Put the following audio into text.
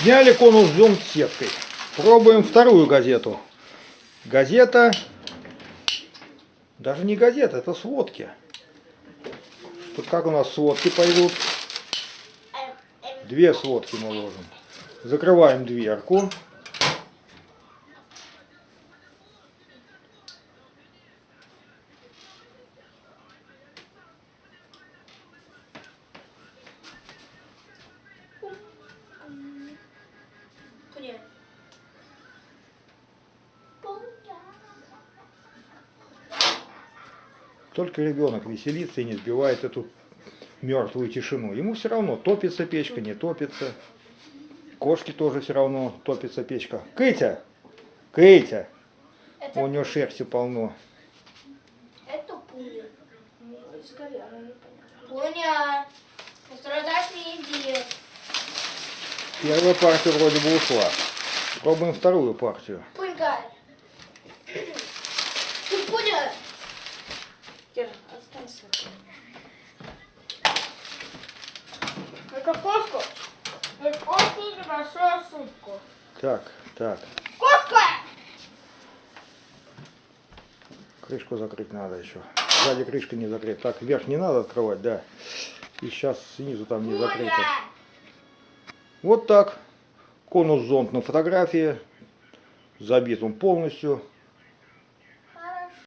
Сняли конус зонт сеткой. Пробуем вторую газету. Газета, даже не газета, это сводки. Тут как у нас сводки пойдут? Две сводки мы ложим. Закрываем дверку. Только ребенок веселится и не сбивает эту мертвую тишину. Ему все равно, топится печка, не топится. Кошке тоже все равно топится печка. Кытя! Кытя! У него шерсти полно. Это пуля. Пуля! Страдаешь, не иди. Первая партия вроде бы ушла. Пробуем вторую партию. Пунька! Ты пуля! Останься. Это кошку? Это кошку или большую сутку? Так. Кошка! Крышку закрыть надо еще. Сзади крышка не закрыта. Так, вверх не надо открывать, да. И сейчас снизу там не закрыто. Вот так. Конус зонт на фотографии. Забит он полностью.